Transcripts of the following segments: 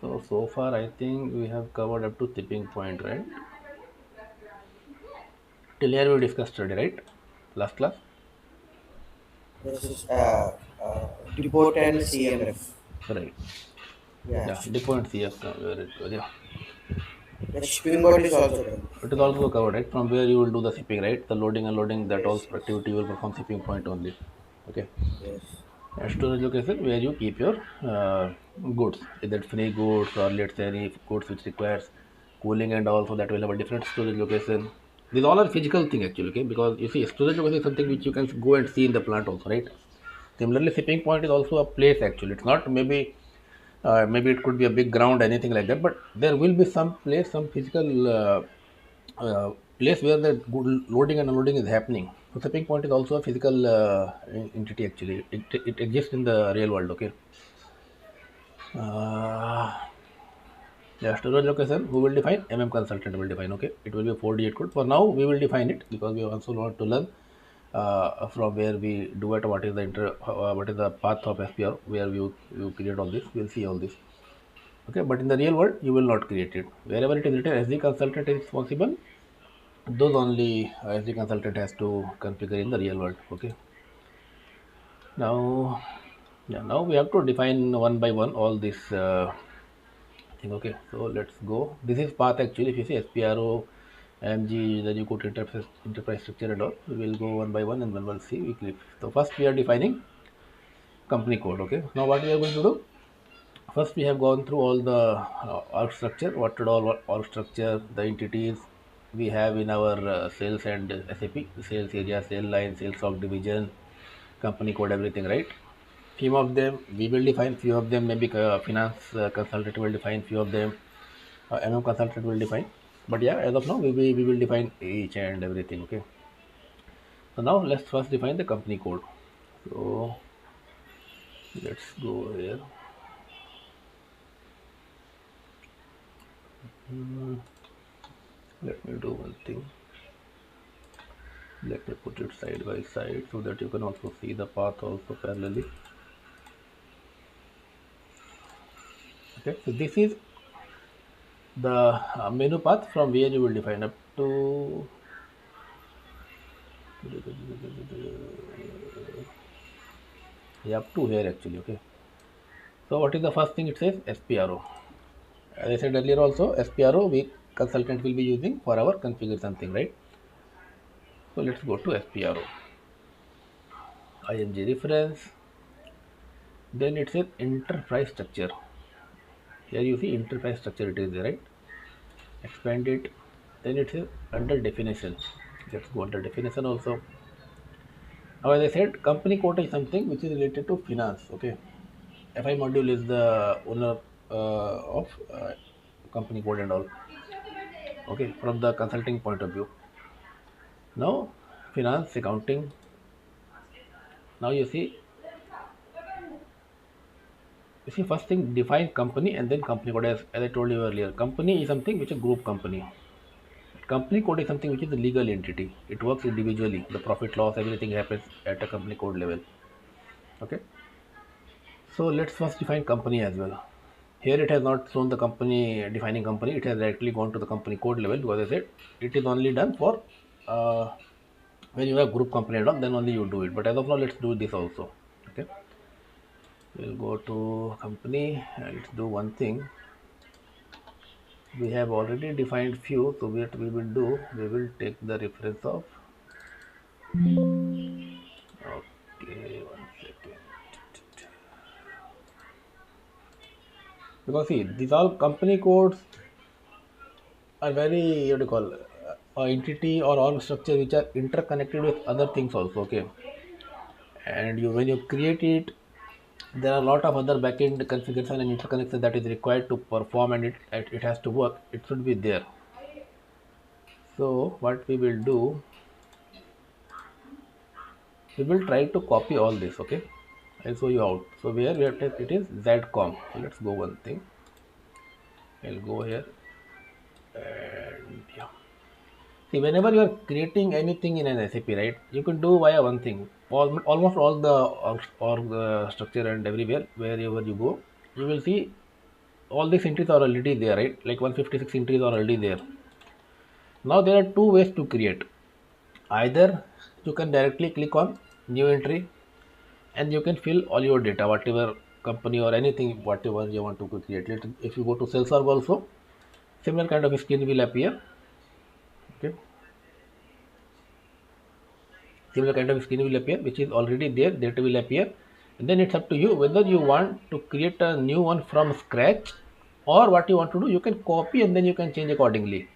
So far I think we have covered up to tipping point, right? Till here we discussed already, right? Last class. This is depot and CMF. Right. Yeah. Yeah, depot and CF, where it was, yeah. The shipping boat is also done. It is also covered, right? From where you will do the shipping, right? The loading and loading, that all Yes, yes, activity will perform shipping point only. Okay. yes. And storage location where you keep your goods, either free goods or let's say any goods which requires cooling and also that will have a different storage location. These all are physical thing actually, okay? Because you see, storage location is something which you can go and see in the plant also, right? Similarly, shipping point is also a place actually. It's not maybe it could be a big ground, anything like that, but there will be some place, some physical place where the loading and unloading is happening. So shipping point is also a physical entity actually. It exists in the real world. Okay. Uh, yeah, storage location. Who will define? Consultant will define. Okay. It will be a 48 code. For now, we will define it because we also want to learn from where we do it. What is the path of SPR where you create all this. We'll see all this. Okay. But in the real world, you will not create it. Wherever it is written, SD consultant is responsible. Those only SD consultant has to configure in the real world. Okay. Now, yeah, now we have to define one by one all this thing. Okay, so let's go. This is path actually. If you see SPRO, MG, then you go to enterprise structure and all. We will go one by one and then we'll see. We click. So first we are defining company code. Okay. Now what we are going to do? First we have gone through all the org structure. What did all org structure, the entities we have in our sales and SAP, sales area, sales line, sales org division, company code, everything, right? Few of them we will define, few of them maybe finance consultant will define, few of them consultant will define. But yeah, as of now, we will define each and everything. Okay. So now let's first define the company code. So let's go here. Hmm, let me do one thing. Let me put it side by side so that you can also see the path also parallelly. Okay. So this is the menu path from where you will define up to yeah, up to here actually. Okay. So what is the first thing? It says SPRO. As I said earlier also, SPRO we consultant will be using for our configure something, right? So let's go to SPRO. ING reference. Then it says enterprise structure. Here you see enterprise structure it is there, right? Expand it. Then it says under definition. Let's go under definition also. Now as I said, company code is something which is related to finance. Okay. FI module is the owner of company code and all. Okay, from the consulting point of view. Now, finance, accounting. Now you see first thing define company and then company code. As I told you earlier, company is something which is a group company. Company code is something which is a legal entity. It works individually. The profit loss, everything happens at a company code level. Okay. So let's first define company as well. Here it has not shown the company defining company. It has directly gone to the company code level because I said it is only done for uh, when you have group company and all, then only you do it. But as of now, let's do this also. Okay. We'll go to company and let's do one thing. We have already defined few, so what we will do, we will take the reference of, okay, one second. Because see, these all company codes are very, what do you call, entity or org structure which are interconnected with other things also, okay. And you when you create it, there are a lot of other backend configuration and interconnection that is required to perform, and it has to work. It should be there. So what we will do, we will try to copy all this. Okay, I'll show you out. So where we have to, it is ZCOM. So let's go one thing. I'll go here and yeah. See, whenever you are creating anything in an SAP, right, you can do via one thing. Almost all the org structure and everywhere, wherever you go, you will see all these entries are already there, right? Like 156 entries are already there. Now there are two ways to create. Either you can directly click on new entry and you can fill all your data, whatever company or anything, whatever you want to create. If you go to sales org also, similar kind of screen will appear. Okay, similar kind of screen will appear, which is already there. Data will appear, and then it's up to you whether you want to create a new one from scratch, or what you want to do. You can copy and then you can change accordingly.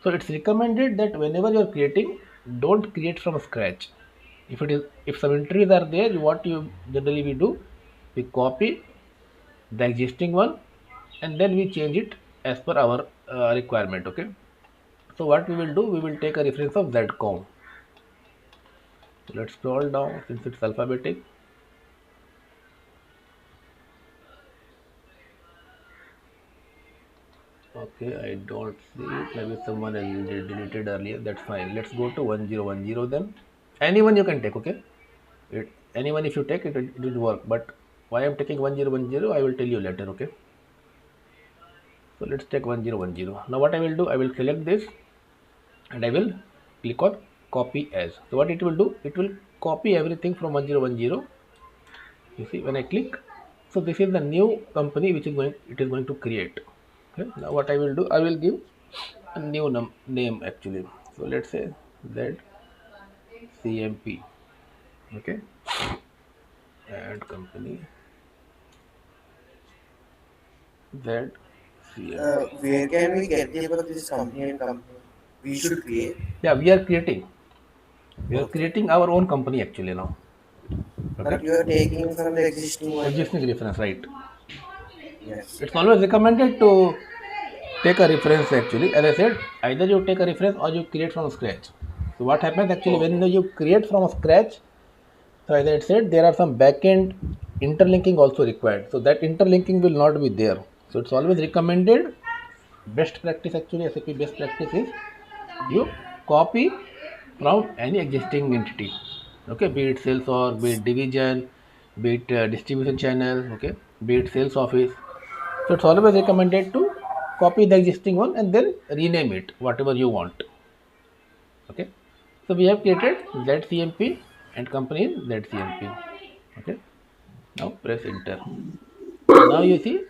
So it's recommended that whenever you're creating, don't create from scratch. If some entries are there, what you generally we do, we copy the existing one and then we change it as per our requirement. Okay. So what we will do, we will take a reference of ZCOM. So let's scroll down since it's alphabetic. Okay, I don't see it. Maybe someone has deleted earlier. That's fine. Let's go to 1010 then. Anyone you can take. Okay. Anyone if you take it, it will work. But why I'm taking 1010, I will tell you later. Okay. So let's take 1010. Now what I will do, I will select this and I will click on copy as. So what it will do, it will copy everything from 1010. You see when I click, so this is the new company which is going, it is going to create. Okay. Now what I will do, I will give a new name actually. So let's say ZCMP. Okay, add company ZCMP. Where can we get the about this company and company we should create? Yeah, we are Okay. creating our own company actually now. Okay, But you are taking from the existing one. existing reference, right? Yes. It's always recommended to take a reference actually. As I said, either you take a reference or you create from scratch. So what happens actually when Okay. you create from scratch, so as I said, there are some backend interlinking also required, so that interlinking will not be there. So it's always recommended, best practice actually, SAP best practice is you copy from any existing entity. Okay, be it sales or be it division, be it distribution channel. Okay, be it sales office. So it's always recommended to copy the existing one and then rename it whatever you want. Okay, so we have created ZCMP and company is ZCMP. Okay, now press enter. Now you see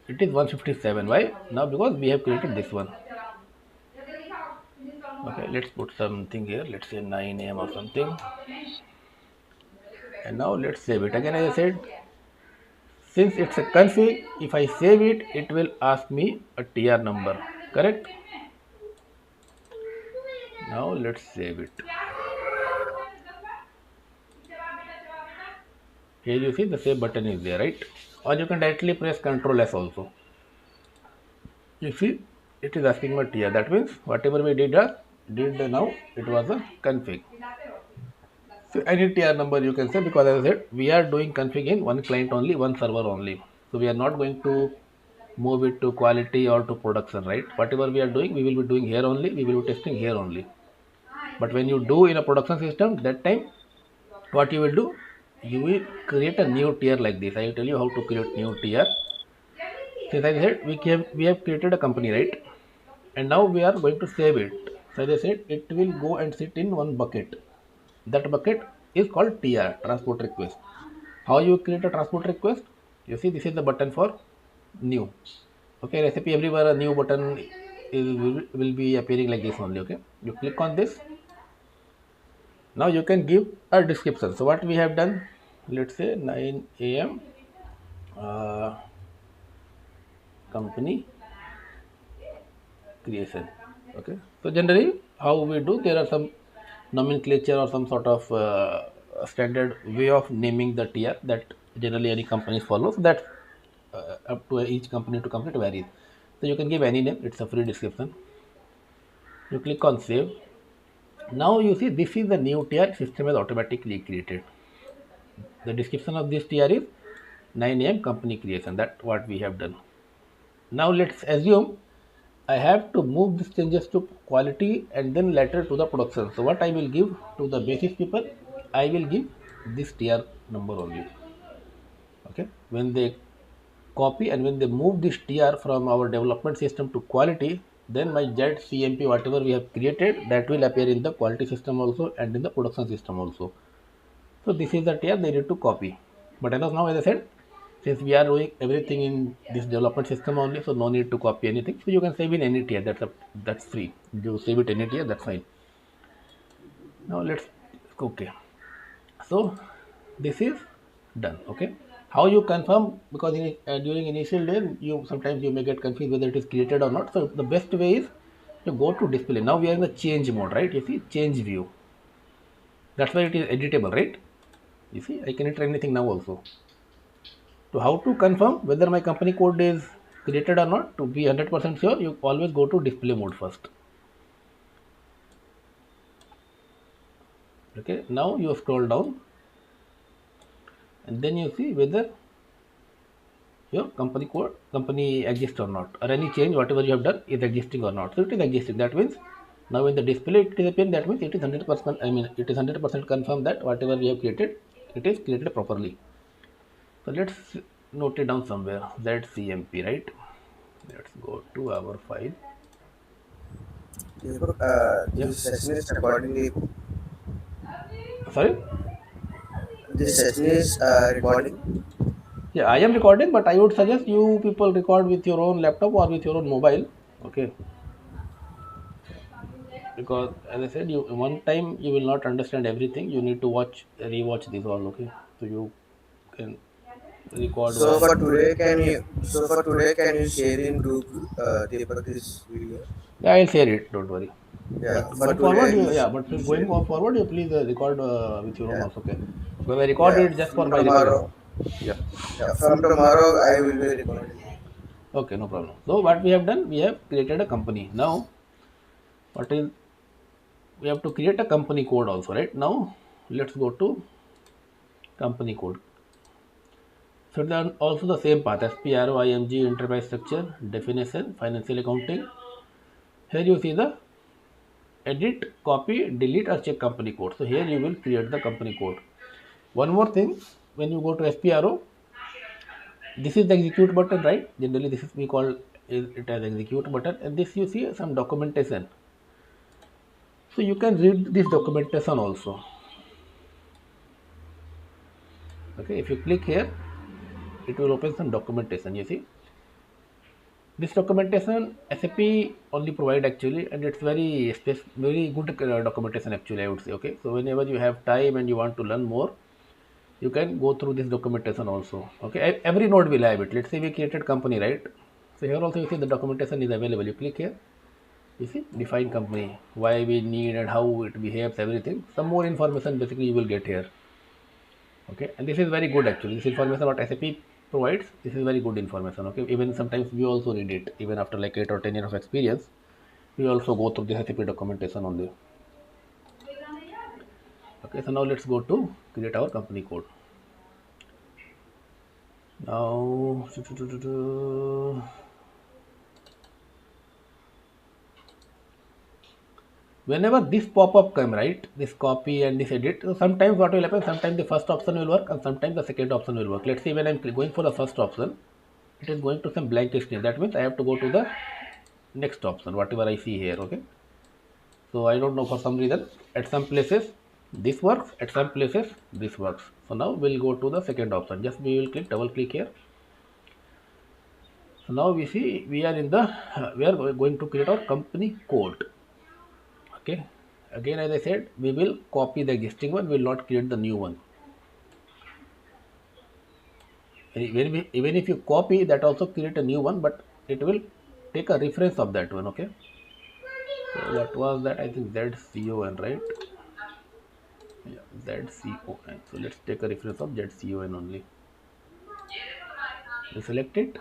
it is 157. Why? Now because we have created this one. Okay, let's put something here. Let's say 9 a.m. or something. And now let's save it. Again, as I said, since it's a config, if I save it, it will ask me a TR number. Correct? Now let's save it. Here you see the save button is there, right? Or you can directly press Ctrl S also. You see, it is asking for TR. That means whatever we did now, it was a config. So any TR number you can say, because as I said, we are doing config in one client only, one server only. So we are not going to move it to quality or to production, right? Whatever we are doing, we will be doing here only. We will be testing here only. But when you do in a production system, that time what you will do, you will create a new tier like this. I will tell you how to create new tier. Since I said we have created a company, right? And now we are going to save it. So as I said, it will go and sit in one bucket. That bucket is called TR, transport request. How you create a transport request? You see, this is the button for new. Okay, recipe everywhere a new button will be appearing like this only. Okay, you click on this. Now you can give a description. So what we have done, let's say 9 a.m. Uh, company creation. Okay, so generally how we do, there are some nomenclature or some sort of standard way of naming the tier that generally any companies follow. So that up to each company to company it varies. So you can give any name, it's a free description. You click on save. Now you see this is the new tier system has automatically created. The description of this tier is 9 a.m. company creation. That what we have done. Now let's assume I have to move these changes to quality and then later to the production. So what I will give to the basis people, I will give this tier number only. Okay. When they copy, and when they move this TR from our development system to quality, then my ZCMP whatever we have created, that will appear in the quality system also and in the production system also. So this is the TR they need to copy. But as of now, as I said, since we are doing everything in this development system only, so no need to copy anything. So you can save in any tier. That's free. You save it any tier. That's fine. Now let's okay. So this is done. Okay. How you confirm? Because during initial day, you sometimes you may get confused whether it is created or not. So the best way is to go to display. Now we are in the change mode, right? You see change view. That's why it is editable, right? You see I can enter anything now also. So how to confirm whether my company code is created or not? To be 100% sure, you always go to display mode first. Okay. Now you scroll down and then you see whether your company exists or not, or any change whatever you have done is existing or not. So it is existing. That means now in the display it is appearing. That means it is 100%. I mean it is 100% confirmed that whatever we have created, it is created properly. So let's note it down somewhere. ZCMP, right? Let's go to our file. Yes, but Yeah. this session is recording. Sorry. This session is recording. Yeah, I am recording, but I would suggest you people record with your own laptop or with your own mobile. Okay, because as I said, you one time you will not understand everything. You need to rewatch these all. Okay, so you can record So while. for today, can you share in group Deepak this video? Yeah, I'll share it. Don't worry. Yeah, But for going today forward, I will but share. going forward, you please record with your own Yeah, also. Okay, because I record yeah. it just for From my reference. tomorrow, Yeah. yeah, from tomorrow I will be recording. Okay, no problem. So what we have done, we have created a company. Now, what is we have to create a company code also, right? Now, let's go to company code. So then also the same path SPRO IMG enterprise structure definition financial accounting. Here you see the edit copy delete or check company code. So here you will create the company code. One more thing, when you go to SPRO, this is the execute button, right? Generally this is we call it as execute button, and this you see some documentation. So you can read this documentation also. Okay, if you click here, it will open some documentation. You see this documentation SAP only provide actually, and it's very good documentation actually. I would say. Okay, so whenever you have time and you want to learn more, you can go through this documentation also. Okay, every node will have it. Let's say we created company, right? So here also you see the documentation is available. You click here, you see define company, why we need and how it behaves, everything. Some more information basically you will get here. Okay, and this is very good actually. This information what SAP provides, this is very good information. Okay, even sometimes we also read it, even after like 8 or 10 years of experience, we also go through the SAP documentation only. Okay, so now let's go to create our company code. Now, whenever this pop-up come, right, this copy and this edit, so sometimes what will happen, sometimes the first option will work and sometimes the second option will work. Let's say when I'm going for the first option, it is going to some blank screen. That means I have to go to the next option, whatever I see here. Okay, so I don't know, for some reason at some places this works, at some places this works. So now we'll go to the second option. Just we will click double click here. So now we see we are in the we are going to create our company code. Okay, again as I said, we will copy the existing one, we will not create the new one. Even if you copy that, also create a new one, but it will take a reference of that one. Okay, so what was that? I think ZCON, right? Yeah, ZCON. So let's take a reference of ZCON only. You select it,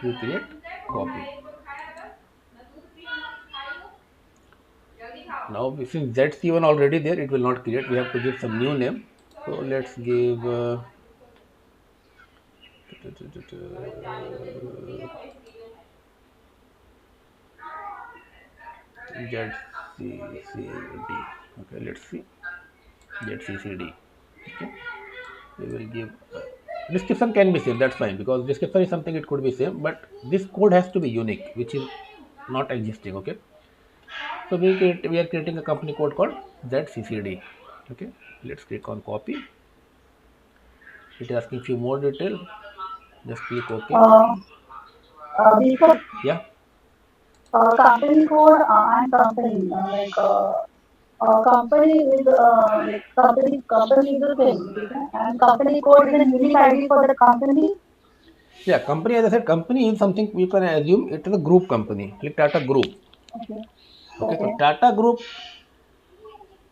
you create, copy. Now since ZCON already there, it will not create. We have to give some new name. So let's give ZCCD. Okay, let's see ZCCD. Okay, we will give. Description can be same, that's fine, because description is something it could be same, but this code has to be unique, which is not existing. Okay, so we are creating a company code called ZCCD. Okay, let's click on copy. It is asking few more detail. Just click OK. Uh, before Yeah, company code and company company is company is the same, okay? And company code is a unique ID for the company. yeah. Company, as I said, company is something you can assume it is a group company, like Tata Group. Okay. Okay, so Okay. Tata Group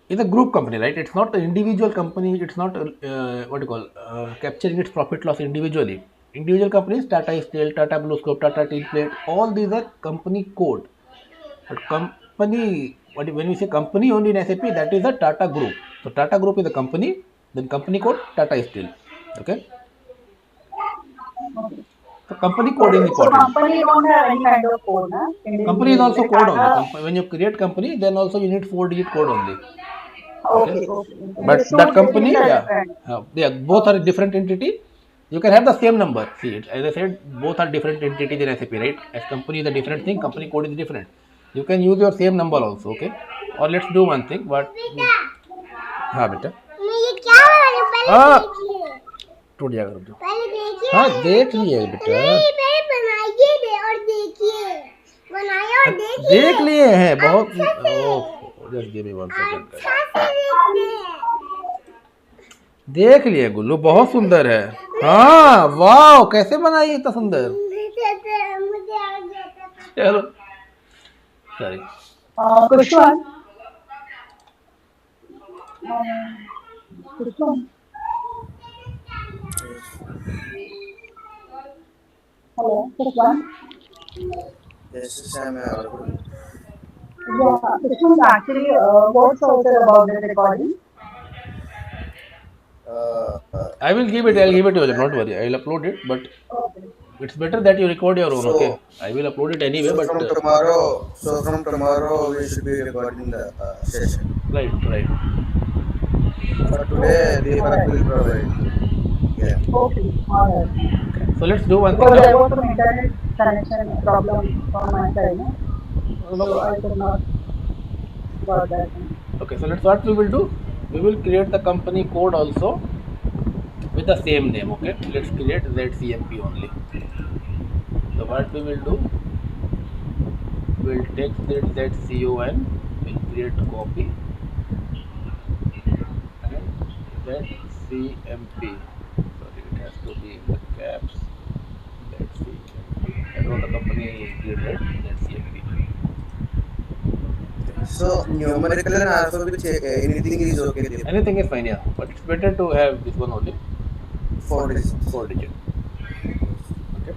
is a group company, right? It's not an individual company. It's not what you call capturing its profit loss individually. Individual companies, Tata Steel, Tata BlueScope, Tata Steel Plate, all these are company code. But company, when we say company only in SAP, that is a Tata Group. So Tata Group is a company, then company code Tata Steel. Okay, Okay. so company code is Okay. So important. company don't have any kind of code, na? Company is Individually, also like code only. Tata. When you create company, then also you need 4-digit code only. Okay, Okay. Okay. Okay. but These two that company, things are yeah, different. they are both are a different entity. You can have the same number. See, as I said, both are different entities in SAP, right? As company is a different thing, company Okay. code is different. You can use your same number also. Okay, or let's do one thing. What? हाँ बेटा, ये क्या वाला पहले देखिए, टूट जाएगा, रुक जाओ, पहले देखिए, हाँ देख लिए बेटा, नहीं पहले बनाइए दे और देखिए, बनाइए और देखिए, देख लिए हैं बहुत, अच्छा से, oh just give me 1 second, अच्छा से देखते हैं, देख लिए गुल्लू, बहुत सुंदर है, हाँ वाह कैसे बनाई इतना सुंदर, मुझे आ गया था, चलो sorry, Which one? Which one? Hello. Which one? Yes, yes, I'm audible. Yeah. Which one actually? What's also about this recording? I will give it, I'll give it to you, don't worry, I will upload it, but Okay. it's better that you record your own. Okay, So, I will upload it anyway, so but from tomorrow, we should be recording the session. right, right. For today, All Deepak right. will provide. Yeah. Okay. All right. So let's do one thing Because now. there was some internet connection problem from my side, no? No So I problem. could not got that. Okay, so let's what we will do. We will create the company code also with the same name. Okay, let's create ZCMP only. So what we will do, we'll take that ZCON, we'll create copy and ZCMP. Sorry, it has to be in the caps. ZCMP. I know the company created ZCMP. So, numerical and alphabet, anything is okay, Deepak. Anything is fine, yeah. But it's better to have this one only, 4 digits. 4 digit. Okay.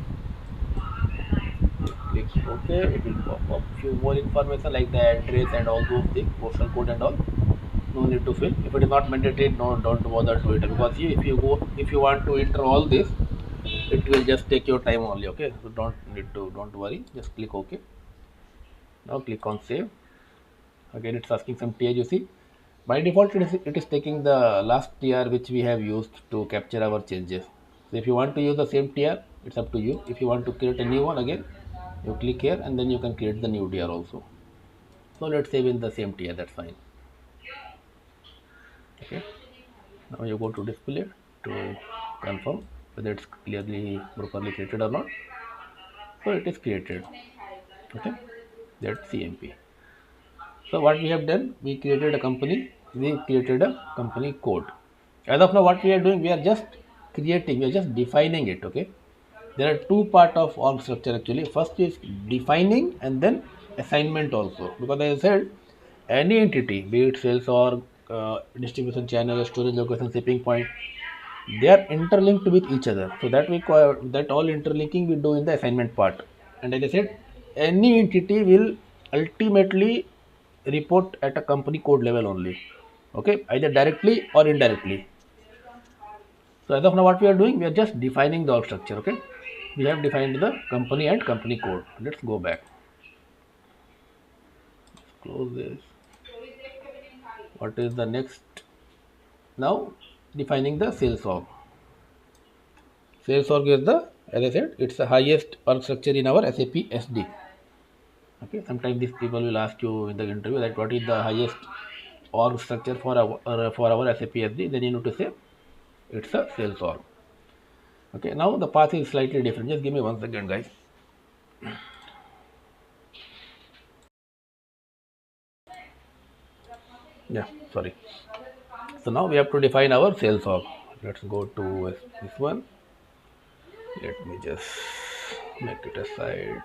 Click OK. It will pop up few more information like the address and all those things, postal code and all. No need to fill. If it is not mandatory, no, don't bother to enter, because if you want to enter all this, it will just take your time only. Okay, so don't worry. Just click OK. Now click on save. Again, it's asking some TR. You see, by default, it is taking the last TR which we have used to capture our changes. So if you want to use the same TR, it's up to you. If you want to create a new one, again, you click here and then you can create the new TR also. So let's save in the same TR. That's fine. Okay. Now you go to display to confirm whether it's clearly properly created or not. So it is created. Okay. That's CMP. So what we have done, we created a company, we created a company code. As of now, what we are doing, we are just creating, we are just defining it. Okay. There are two part of org structure actually. First is defining and then assignment also. Because as I said, any entity, be it sales org, distribution channel, storage location, shipping point, they are interlinked with each other. So that we call that all interlinking we do in the assignment part. And as I said, any entity will ultimately report at a company code level only. Okay, either directly or indirectly. So as of now, what we are doing, we are just defining the org structure. Okay, we have defined the company and company code. Let's go back. Let's close this. What is the next? Now defining the sales org. Sales org is the, as I said, it's the highest org structure in our SAP SD. Okay, sometimes these people will ask you in the interview that what is the highest org structure for our SAP SD. Then you need to say it's a sales org. Okay, now the path is slightly different. Just give me 1 second, guys. Yeah, sorry. So now we have to define our sales org. Let's go to this one. Let me just make it aside.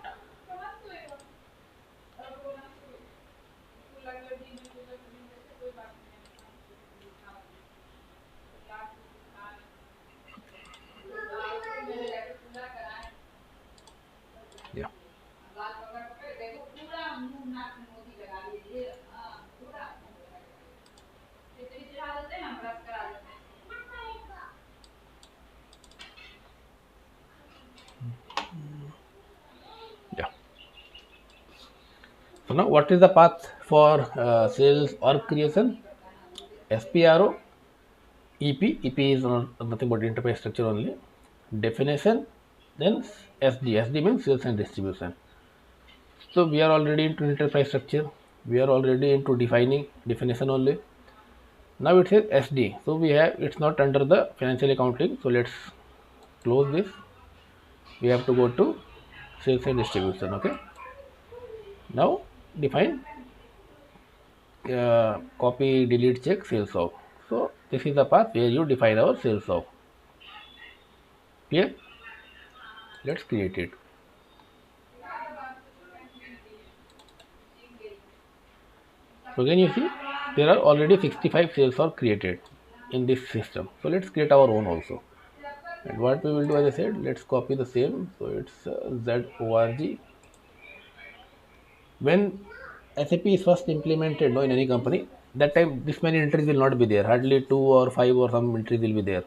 Yeah. Yeah. So now what is the path for sales org creation? SPRO, EP is nothing but enterprise structure only. Definition, then SD. SD means sales and distribution. So we are already into enterprise structure. We are already into defining definition only. Now it says SD. So we have, it's not under the financial accounting. So let's close this. We have to go to sales and distribution. Okay. Now define, copy, delete, check, sales of. So this is the path where you define our sales of. Clear? Let's create it. So again you see there are already 65 sales are created in this system. So let's create our own also. And what we will do, as I said, let's copy the same. So it's ZORG. When SAP is first implemented, no, in any company, that time this many entries will not be there. Hardly 2 or 5 or some entries will be there.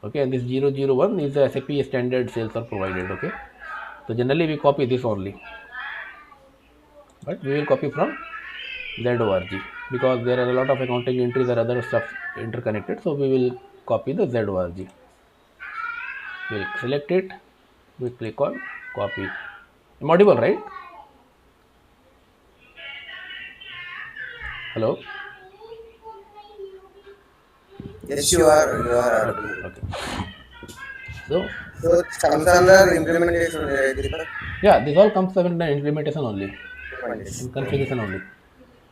Okay, and this 001 is the SAP standard sales are provided. Okay, so generally we copy this only, but we will copy from ZORG because there are a lot of accounting entries or other stuff interconnected. So we will copy the ZORG. We'll select it. We click on copy. I'm audible, right? Hello. Yes, you are Okay. audible. Okay. So So this comes under implementation, right, Deepak? yeah, this all comes under implementation only, in Implementation. Okay. configuration only.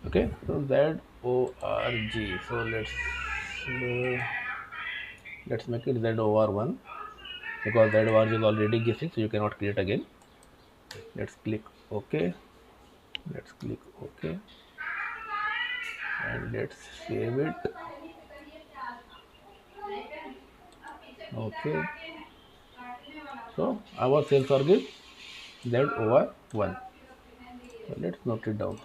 Okay. So ZORG. So let's make it ZOR1 because ZORG is already existing, so you cannot create again. Let's click OK. Let's click OK and let's save it. Okay. So our sales org is ZOR1. So let's note it down.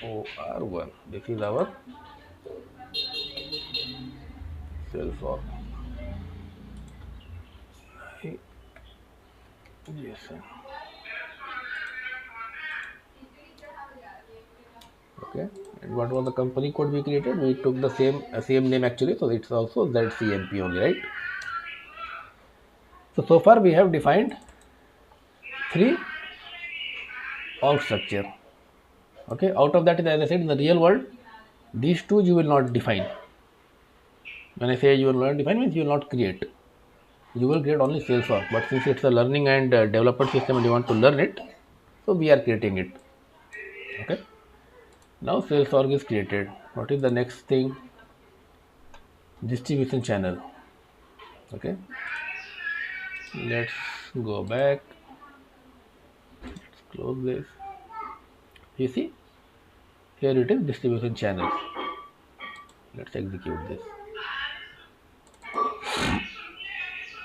ZOR1. This is our sales org. Yes. Okay. And what was the company code we created? We took the same name actually, so it's also ZCMP only, right? So far we have defined 3 org structure. Okay. Out of that, as I said, in the real world, these 2 you will not define. When I say you will not define, means you will not create. You will create only sales org. But since it's a learning and development system and you want to learn it, so we are creating it. Okay. Now sales org is created. What is the next thing? Distribution channel. Okay. Let's go back. Let's close this. You see, here it is distribution channel. Let's execute this.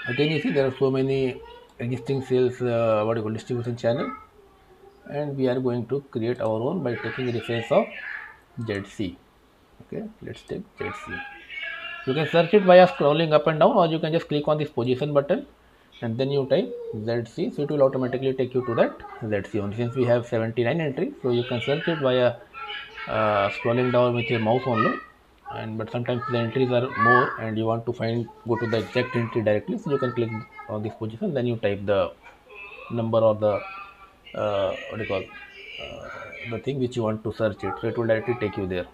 Again, you see there are so many existing sales, what you call distribution channel, and we are going to create our own by taking reference of ZC. Okay, let's take ZC. You can search it via scrolling up and down, or you can just click on this position button and then you type ZC, so it will automatically take you to that ZC only. Since we have 79 entries, so you can search it via scrolling down with your mouse only, and but sometimes the entries are more and you want to go to the exact entry directly, so you can click on this position, then you type the number or the what do you call the thing which you want to search it, so it will directly take you there.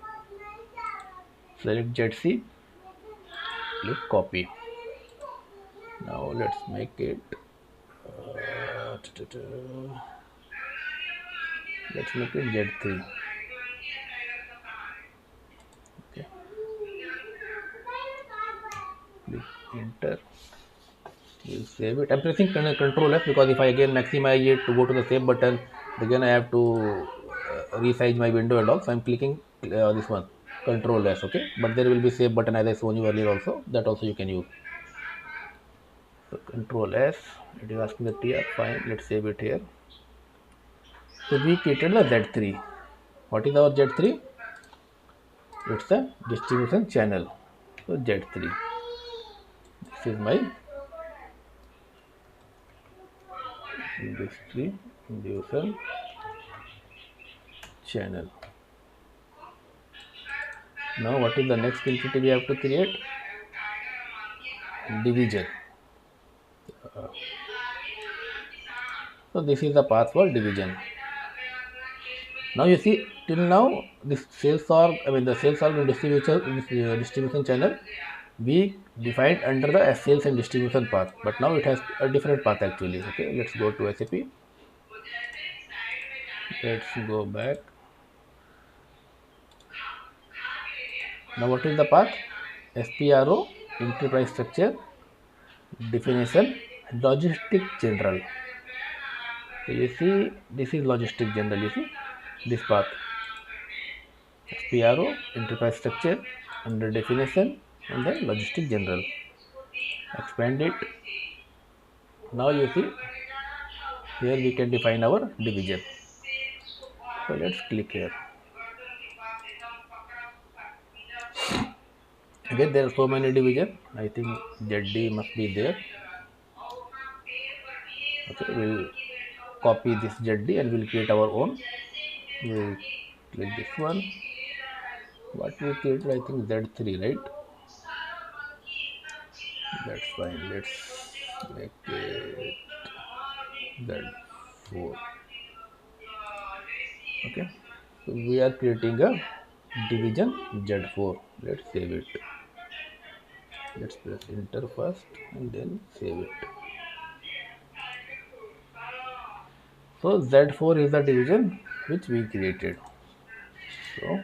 Select ZC, click copy. Now let's make it let's make it Z3. Okay, click enter. We'll save it. I'm pressing Control F because if I again maximize it to go to the save button, again I have to resize my window and all. So I'm clicking this one, Control S. Okay, but there will be save button as I shown you earlier also. That also you can use. So Control S. It is asking the TR. Fine. Let's save it here. So we created the Z3. What is our Z3? It's a distribution channel. So Z3. This is my distribution channel. Now what is the next entity we have to create? Division. So this is the path for division. Now you see till now this sales org, I mean the sales org and distribution channel we defined under the sales and distribution path, but now it has a different path actually. Okay, let's go to SAP. Let's go back. Now what is the path? SPRO, enterprise structure, definition, logistic general. So you see this is logistic general, you see this path. SPRO, enterprise structure, under definition, and then logistic general. Expand it. Now you see here we can define our division. So let's click here. Again there are so many division. I think ZD must be there. Okay, we'll copy this ZD and we'll create our own. We'll click this one. What we created, I think Z3, right? That's fine. Let's make it Z4. Okay, so we are creating a division Z4. Let's save it. Let's press enter first and then save it. So Z4 is the division which we created. So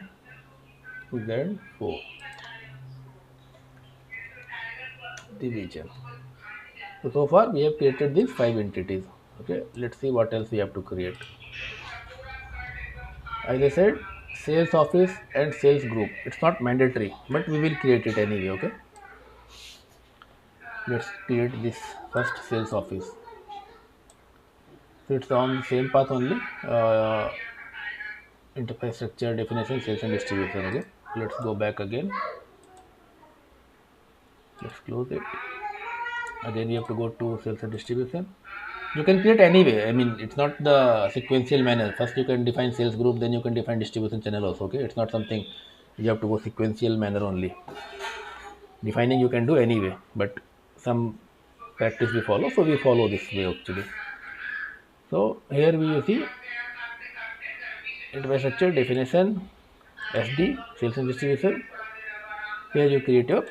Z4 division. So far we have created these 5 entities. Okay, let's see what else we have to create. As I said, sales office and sales group. It's not mandatory, but we will create it anyway. Okay. Let's create this first sales office. So it's on the same path only. Enterprise structure, definition, sales and distribution. Okay. Let's go back again. Let's close it. Again, we have to go to sales and distribution. You can create anyway. I mean, it's not the sequential manner. First, you can define sales group, then you can define distribution channel also. Okay, it's not something you have to go sequential manner only. Defining you can do anyway, but some practice we follow, so we follow this way actually. So here we see infrastructure definition, SD, sales and distribution. Here you create your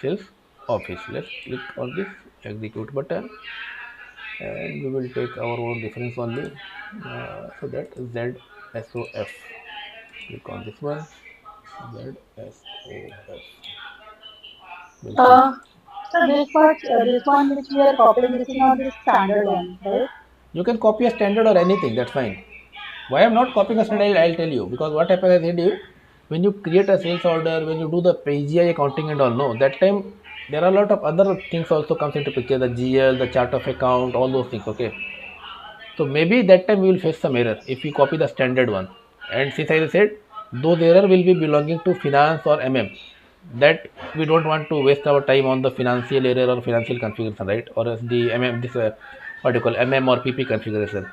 sales office. Let's click on this execute button and we will take our own reference only. So that ZSOF. Click on this one. ZSOF. Uh, so this one which we are copying, this is not the standard one, right? You can copy a standard or anything, that's fine. Why I'm not copying a standard, I'll tell you. Because what happens, I said you, when you create a sales order, when you do the PGI accounting and all, no, that time there are a lot of other things also comes into picture, the GL, the chart of account, all those things, okay. So maybe that time we will face some error if we copy the standard one. And since I said, those error will be belonging to finance or MM, that we don't want to waste our time on the financial error or financial configuration, right? Or else the MM, this what you call MM or PP configuration.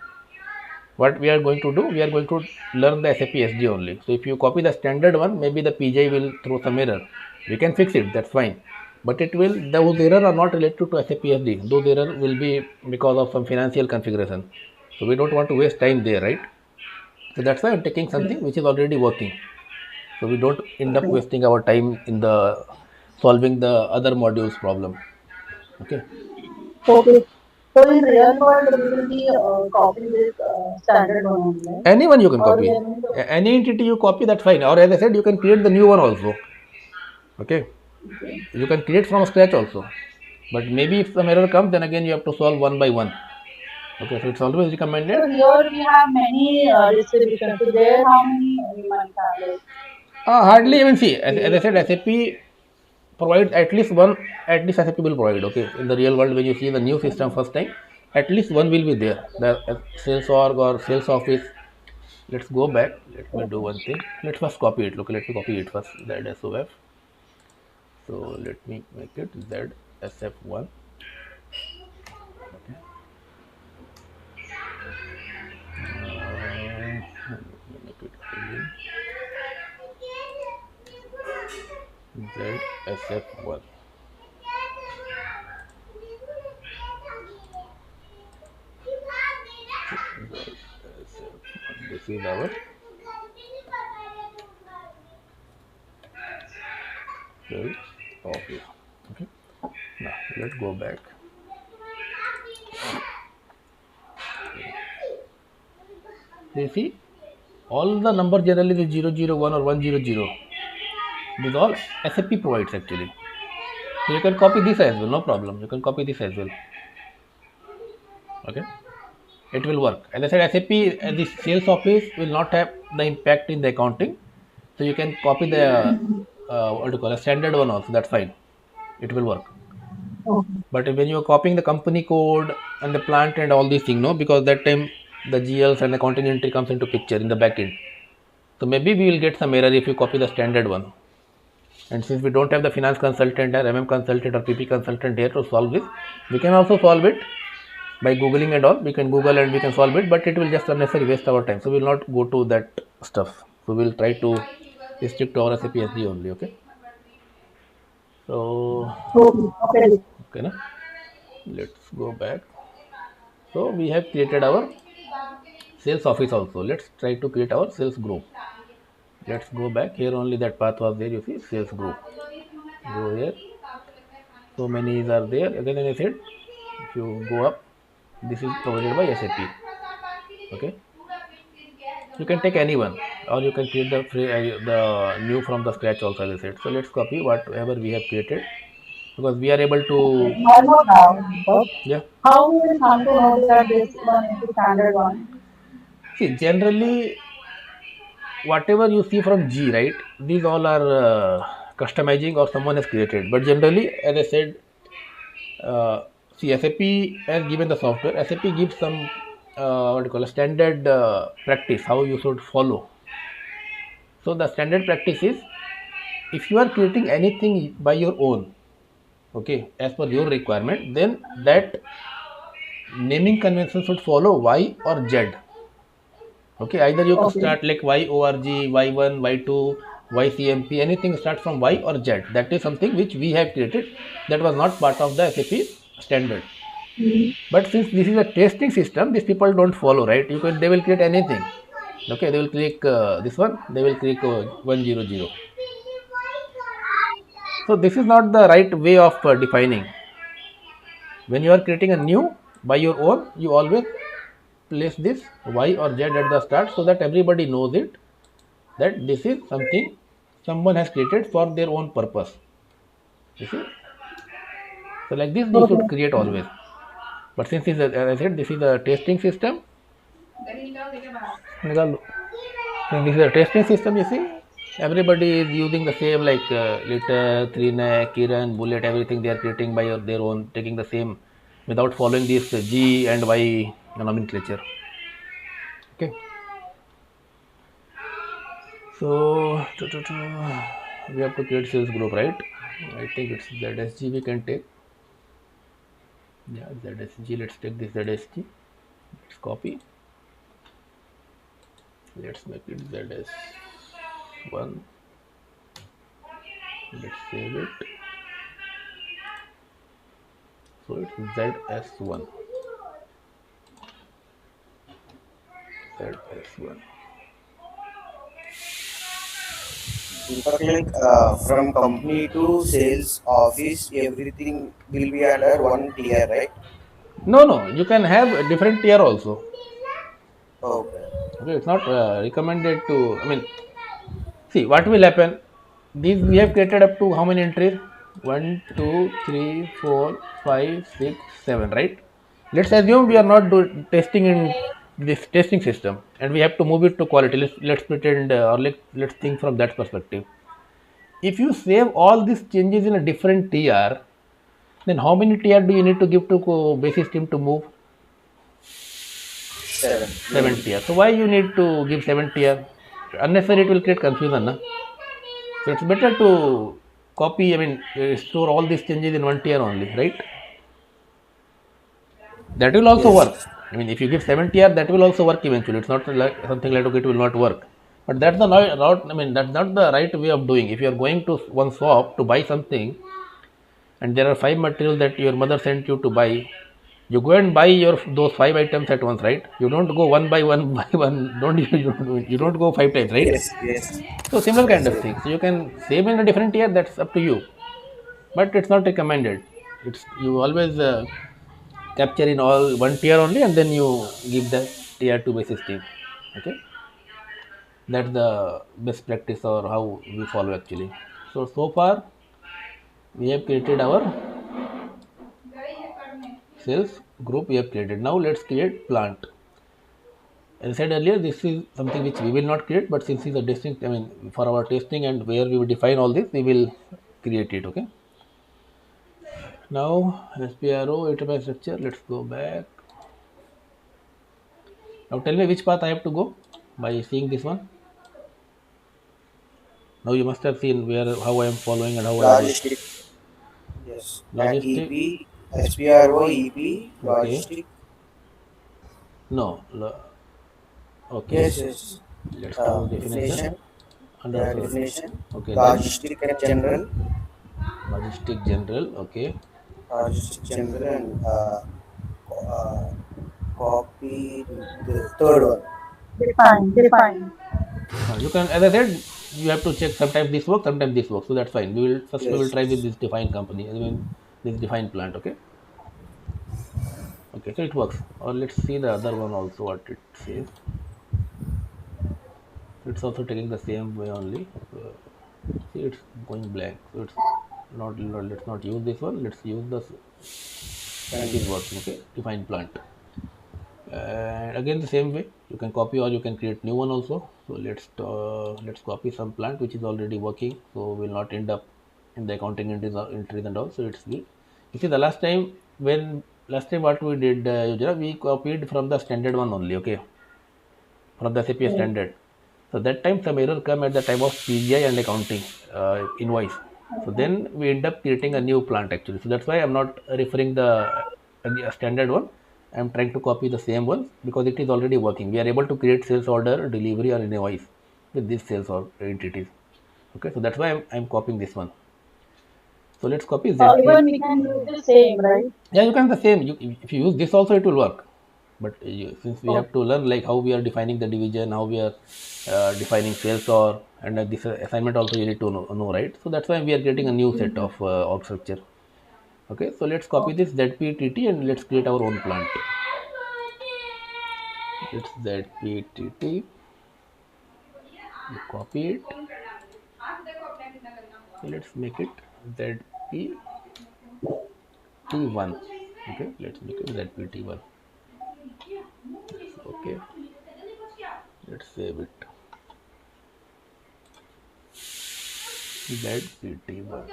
What we are going to do, we are going to learn the SAP SD only. So if you copy the standard one, maybe the PJ will throw some error. We can fix it, that's fine. But it will, those error are not related to SAP SD. Those error will be because of some financial configuration. So we don't want to waste time there, right? So that's why I'm taking something which is already working. So we don't end up Okay. wasting our time in the solving the other modules problem. Okay. Okay. So in real world, we will be copying this standard one only, right? Anyone you can Or copy. we are going to. Any entity you copy, that's fine. Or as I said, you can create the new one also. Okay. Okay. You can create from scratch also. But maybe if some error comes, then again you have to solve one by one. Okay. So it's always So recommended. here we have many distributions. So there, how many humans have like Hardly even see. As I we said, SAP provides at least one. At least SAP will provide. Okay. In the real world, when you see the new system okay. first time, at least one will be there. The sales org or sales office. Let's go back. Let me do Okay. one thing. Let's first copy it. Okay. Let me copy it first. That SOF. So let me make it ZSF1. Okay. Let me make it again ZSF1. ZSF1. This is our sales office. Okay. Now let's go back. You see, all the number generally is 001 or 100. These all SAP provides actually. So you can copy this as well, no problem. You can copy this as well. Okay. It will work. As I said, SAP the sales office will not have the impact in the accounting. So you can copy the what do you call a standard one also. That's fine. It will work. Okay. But when you are copying the company code and the plant and all these things, no, because that time the GLs and the accounting entry comes into picture in the backend. So maybe we will get some error if you copy the standard one. And since we don't have the finance consultant or MM consultant or PP consultant here to solve this, we can also solve it by googling and all. We can google and we can solve it, but it will just unnecessarily waste our time. So we will not go to that stuff. So we'll try to stick to our SAP SD only. Okay. So Okay. Okay. okay, na? Let's go back. So we have created our sales office also. Let's try to create our sales group. Let's go back here. Only that path was there. You see, sales group. Go here. So many are there. Again, as I said, if you go up, this is provided by SAP. Okay. You can take anyone, or you can create the new from the scratch also, as I said. So let's copy whatever we have created, because we are able Okay. to. One more doubt, Deepak. Yeah. How we will come to know that this one is the standard one? See, generally, whatever you see from G, right? These all are customizing or someone has created. But generally, as I said, see, SAP has given the software. SAP gives some what do you call a standard practice how you should follow. So the standard practice is, if you are creating anything by your own, okay, as per your requirement, then that naming convention should follow Y or Z. Okay, either you Okay. start like YORG, Y1, Y2, YCMP, anything start from Y or Z. That is something which we have created, that was not part of the SAP standard. Mhm. But since this is a testing system, these people don't follow, right? They will create anything. Okay, they will click this one, they will click 100. So this is not the right way of defining. When you are creating a new by your own, you always place this Y or Z at the start, so that everybody knows it, that this is something someone has created for their own purpose. You see? So like this you should Okay. create always. But since this is as I said, this is a testing system. निकाल लो. Since this is a testing system, you see, everybody is using the same like Litter, Trinak, Kiran, Bullet, everything they are creating by their own, taking the same without following this G and Y nomenclature. Okay. So we have to create sales group, right? I think it's ZSG we can take. Yeah, ZSG. Let's take this ZSG. Let's copy. Let's make it ZS1. Let's save it. So it's ZS1. ZS1. Deepak, like from company to sales office, everything will be under one tier, right? No, no, you can have a different tier also. Okay. Okay, it's not recommended to. I mean, see what will happen. These we have created up to how many entries? One, two, three, four, five, 6, 7. Right? Let's assume we are not testing in this testing system, and we have to move it to quality. Let's pretend or let's think from that perspective. If you save all these changes in a different tier, then how many tier do you need to give to basis team to move? Seven. 7 tier. So why you need to give 7 tier? Unnecessary, it will create confusion. Na? So it's better to copy, I mean, store all these changes in one tier only, right? That will also Yes. work. I mean, if you give 7 tier, that will also work eventually. It's not like something like, okay, it will not work. But that's the route, I mean, that's not the right way of doing. If you are going to one shop to buy something, and there are 5 materials that your mother sent you to buy, you go and buy your those 5 items at once, right? You don't go one by one by one. Don't you don't go 5 times, right? Yes. Yes. So similar kind Yes. of things. So you can save in a different tier. That's up to you, but it's not recommended. It's you always capture in all one tier only, and then you give the tier to basis team. Okay, that's the best practice or how we follow actually. So far we have created our sales group. We have created. Now let's create plant. As I said earlier, this is something which we will not create, but since it's a distinct, I mean, for our testing and where we will define all this, we will create it. Okay. Now SPRO enterprise structure. Let's go back. Now tell me which path I have to go by seeing this one. Now you must have seen where how I am following and how I am doing. Logistic. Yes. Logistic. EP, SPRO, EP, Okay. logistic. No. Yes. Okay. Yes. Let's go definition. Definition. Under Yeah. the Definition. okay then Logistic and general. logistic general. Okay. Logistic general and uh, copy the third one. Define. You can, as I said, you have to check. Sometimes this works, sometimes this works. So that's fine. We will Yes. try with Yes. this defined company. I mean this defined plant. Okay. Okay. So it works. Or let's see the other one also what it says. It's also taking the same way only. See, it's going blank. So it's not. Let's not use this one. Let's use this. It is working. Okay. Define plant. And again the same way. You can copy or you can create new one also. So let's copy some plant which is already working. So we'll not end up in the accounting entries and all. So it's good. You see the last time what we did, Yujara, we copied from the standard one only. Okay, from the SAP Yes. standard. So that time some error come at the time of PGI and accounting invoice. So Okay. then we end up creating a new plant actually. So that's why I'm not referring the standard one. I'm trying to copy the same one because it is already working. We are able to create sales order, delivery, or invoice with these sales or entities. Okay, so that's why I'm copying this one. So let's copy ZP. Even we can use the same, right? Yeah, you can the same. If you use this also, it will work. But since we have Okay. to learn like how we are defining the division, how we are defining sales or and this assignment also you need to know, right? So that's why we are getting a new set of org structure. Okay, so let's copy Okay. this ZPTT and let's create our own plant. It's ZPTT. You copy it. So let's make it ZPT1. Okay, let's make it ZPT1. Okay, let's save it. ZPT1.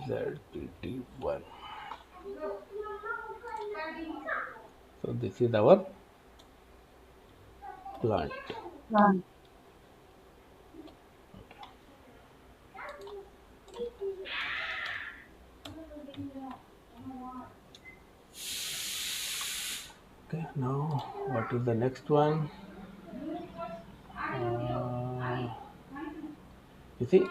ZPT1. So this is our plant. Done. Now what is the next one? Uh, you see,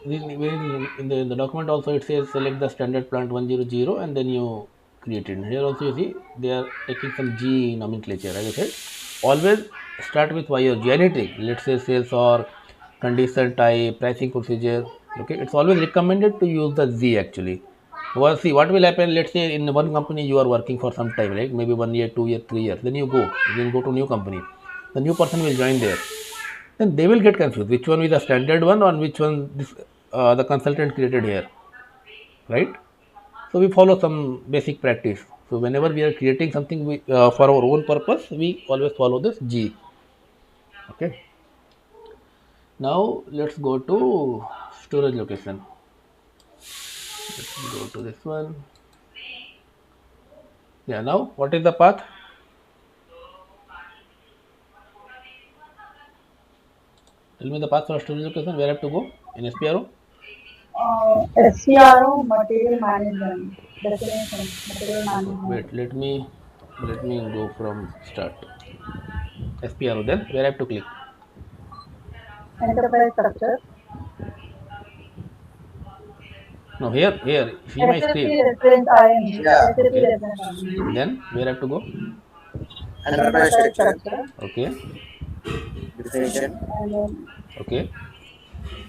in the document also it says select the standard plant 100 and then you create it. Here also you see they are taking some G nomenclature. As I said, always start with Y or G, anything. Let's say sales or condition type, pricing procedure. Okay, it's always recommended to use the Z actually. Well, see what will happen. Let's say in one company you are working for some time, right? Maybe 1 year, 2 year, 3 years. Then go to new company. The new person will join there, then they will get confused which one is the standard one or which one the consultant created here, right? So we follow some basic practice. So whenever we are creating something for our own purpose, we always follow this G. Okay, now let's go to storage location. Let's go to this one. Yeah, now what is the path? Tell me the path for storage location. Where I have to go in SPRO? SPRO material management definition. Material management. Wait, let me go from start. SPRO, then where I have to click? Enterprise structure. No, here, see my SAP screen. reference ING. Yeah, SAP Okay, reference ING. then where I have to go? enterprise Enterprise structure, structure. Okay, definition, And then okay,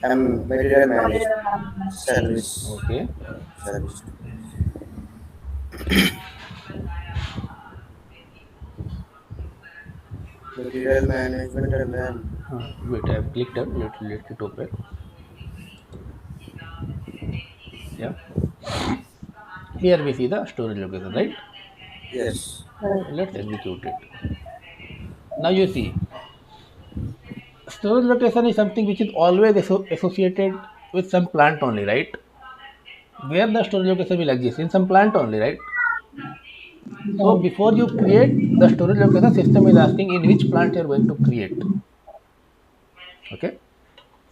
material material management, management. service, okay. service, material management, and then Wait, I have clicked on. Let it open. Yeah, here we see the storage location, right? yes, Right. Let's execute it. Now you see, storage location is something which is always associated with some plant only, right? Where the storage location will exist in some plant only, right? So Right. before you create the storage location, system is asking in which plant you are going to create. Okay.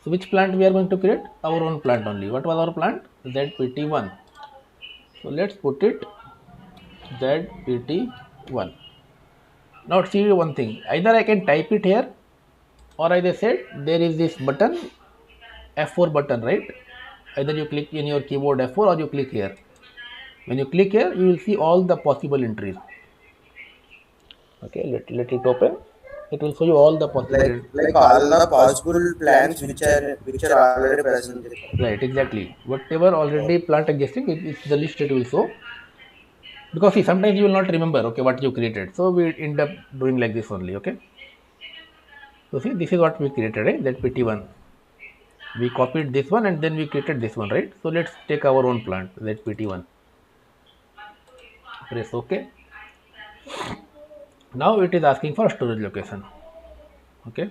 So which plant we are going to create? Our own plant only. What was our plant? ZPT1. So let's put it ZPT1. Now see one thing. Either I can type it here, or as I said, there is this button, F4 button, right? Either you click in your keyboard F4 or you click here. When you click here, you will see all the possible entries. Okay, let it open. It will show you all the possible. like all the possible plans which are already present in the company. Right, exactly. Whatever already plant existing, it's the list it will show. Because see, sometimes you will not remember, okay, what you created. So we end up doing like this only, okay. So see, this is what we created, right? That PT1. We copied this one and then we created this one, right? So let's take our own plant, that PT1. Press OK. Now it is asking for storage location, okay.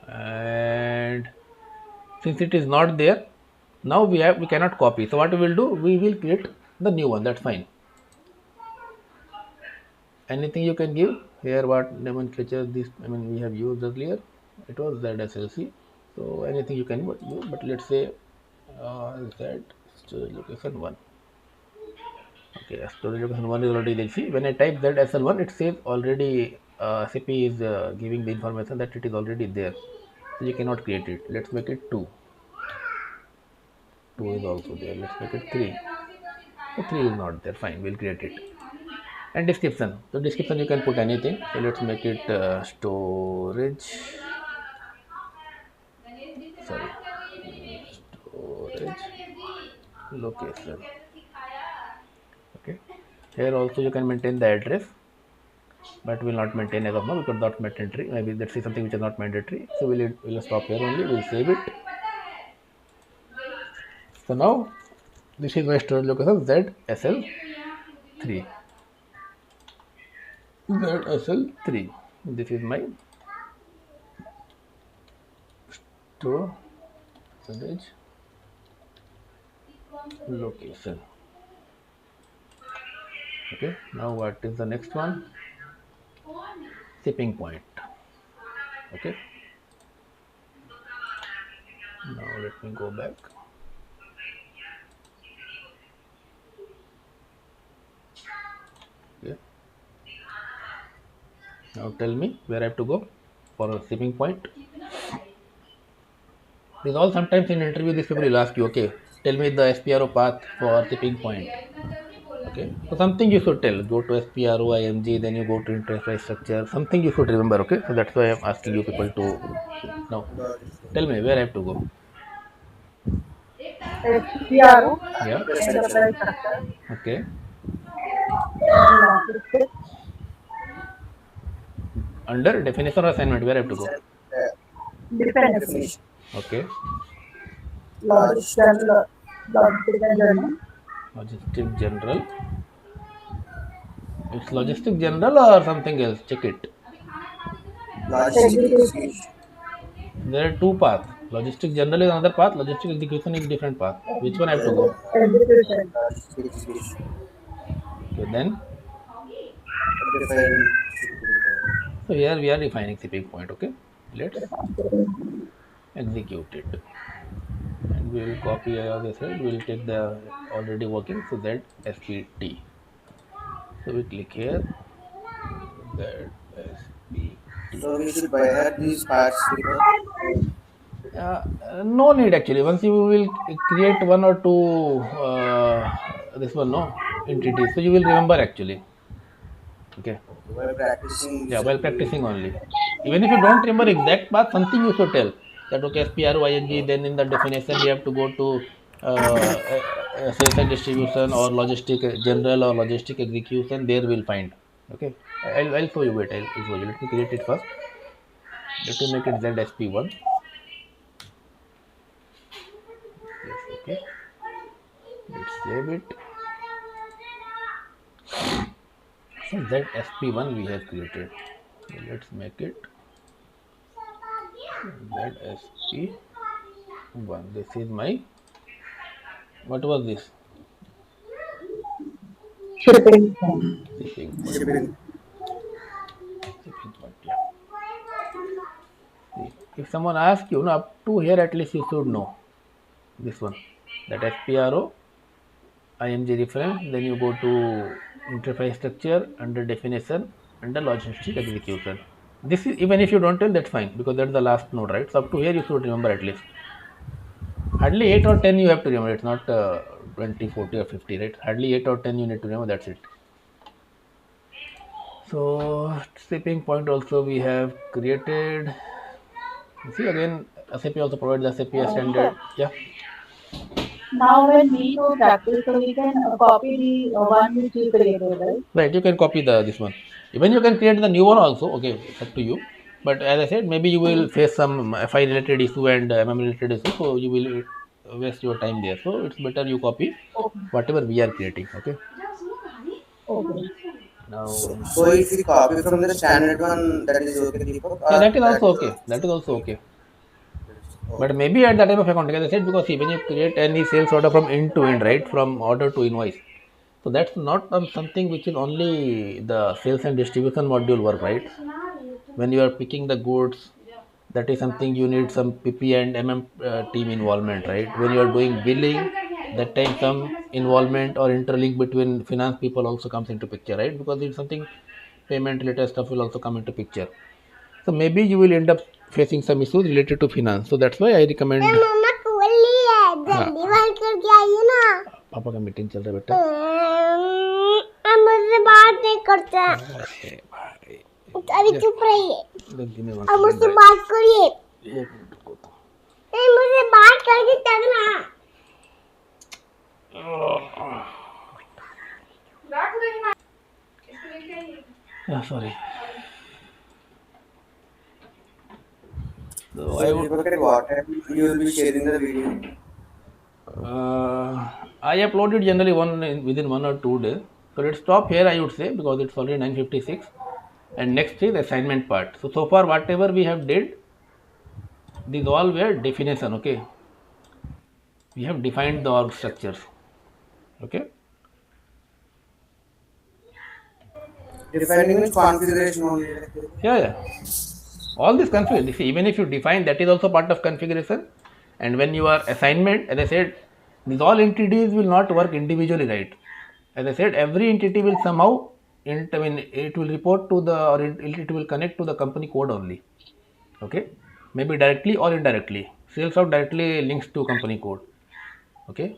And since it is not there, now we cannot copy. So what we will do? We will create the new one. That's fine. Anything you can give here, what nomenclature this, I mean, we have used earlier, it was ZSLC. So anything you can use, but let's say Z storage location 1. Okay, storage location 1 is already there. See, when I type ZSL1, it says already SAP is giving the information that it is already there, so you cannot create it. Let's make it 2. 2 is also there. Let's make it 3. So 3 is not there. Fine, we'll create it. And description. So description you can put anything. So let's make it storage. Sorry, storage location. Okay. Here also you can maintain the address, but will not maintain as of now because not mandatory. Maybe let's see something which is not mandatory. So we'll stop here only. We'll save it. So now this is my storage location ZSL3. ZSL3. This is my storage location. Okay, now what is the next one? Shipping point. Okay, now let me go back. Okay, Now tell me where I have to go for a shipping point. This all sometimes in interview this people will ask you, okay, tell me the SPRO path for shipping point. Okay, so something you should tell. Go to SPRO, IMG, then you go to interface structure. Something you should remember. Okay, so that's why I'm asking you people to now Got it. tell me where I have to go. SPRO, Yeah. enterprise structure, Okay. and logistics, Under definition or assignment, where I have to go. Definition. dependency, Definition. Okay. general, logistics and journal, Logistic general. It's logistic general or something else. Check it. Logistic execution, execution. There are two paths. Logistic general is another path. Logistic execution is different path. Which one I have to go? execution, Logistic execution. Okay, then. Define shipping point. So here we are defining shipping point. Okay. Let's execute it. And we will copy as I said. We will take the already working. So that SPT. So we click here. That SPT. So we should by heart these parts before. No need actually. Once you will create one or two this one no entities, so you will remember actually. Okay. Okay, by practicing Yeah, this while only. practicing only. Even if you don't remember exact path, something you should tell that okay SPRYNG. Then in the definition we have to go to sales and distribution or logistic general or logistic execution. There we'll find. Okay. I'll show you. Wait. I'll show you. Let me create it first. Let me make it ZSP1. Yes. Okay. Let's save it. So that SP1 we have created. So let's make it that SP1. This is my, what was this? shipping, Shipping point. Shipping. Shipping point, yeah. See, if someone asks you, no, up to here at least you should know this one. That SPRO, IMG reference, then you go to interface structure, under definition, under logistic execution. This is, even if you don't tell, that's fine because that's the last node, right? So up to here you should remember at least. Hardly 8 or 10 you have to remember. It's not 20, 40 or 50, right? Hardly 8 or 10 you need to remember. That's it. So shipping point also we have created. You see again, SAP also provides the SAP sir. standard. Yeah. Now when we do practice, so we can copy the one which we created, right? Right. You can copy the this one. Even you can create the new one also. Okay, it's up to you. But as I said, maybe you will face some FI related issue and MM related issue, so you will waste your time there. So it's better you copy Okay, whatever we are creating. Okay. okay. So, Now, so if we copy from the standard one, that is okay, Deepak, yeah, or that is that also is okay. also. That is also okay. But Okay. maybe at the time of accounting, as I said, because see, when you create any sales order from end to end, right, from order to invoice, so that's not something which is only the sales and distribution module work, right? When you are picking the goods, that is something you need some PP and MM team involvement, right? When you are doing billing, that time some involvement or interlink between finance people also comes into picture, right? Because it's something payment related stuff will also come into picture. So maybe you will end up facing some issues related to finance. So that's why I recommend. मम्मा खोली है जल्दी बंद करके आइए ना पापा का meeting चल रहा है बेटा हम मुझसे बात नहीं करते अरे भाई अभी चुप रहिए अब मुझसे बात करिए एक मिनट को नहीं मुझसे बात करके चलना sorry. So So I would. Deepak, at what time you will be sharing the video? I uploaded generally within 1 or 2 days. So let's stop here. I would say because it's already 9:56, and next is assignment part. So far whatever we have did, these all were definition. Okay, we have defined the org structures. Okay. Defining means configuration only. Yeah. All this configuration. Even if you define, that is also part of configuration. And when you are assignment, as I said, these all entities will not work individually, right? As I said, every entity will somehow I mean, it will report to the, or it will connect to the company code only. Okay, maybe directly or indirectly. Sales out directly links to company code. Okay,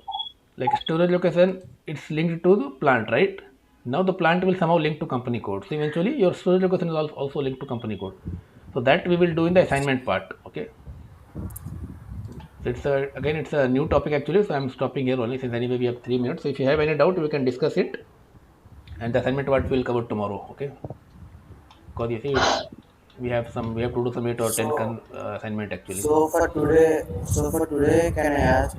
like storage location, it's linked to the plant, right? Now the plant will somehow link to company code. So eventually your storage location is also linked to company code. So that we will do in the assignment part. Okay. So it's a, again, it's a new topic actually. So I'm stopping here only, since anyway we have 3 minutes. So if you have any doubt, we can discuss it, and the assignment part we'll cover tomorrow. Okay. Because you see, we have to do some 8 or 10 So assignment actually. so for today, can I ask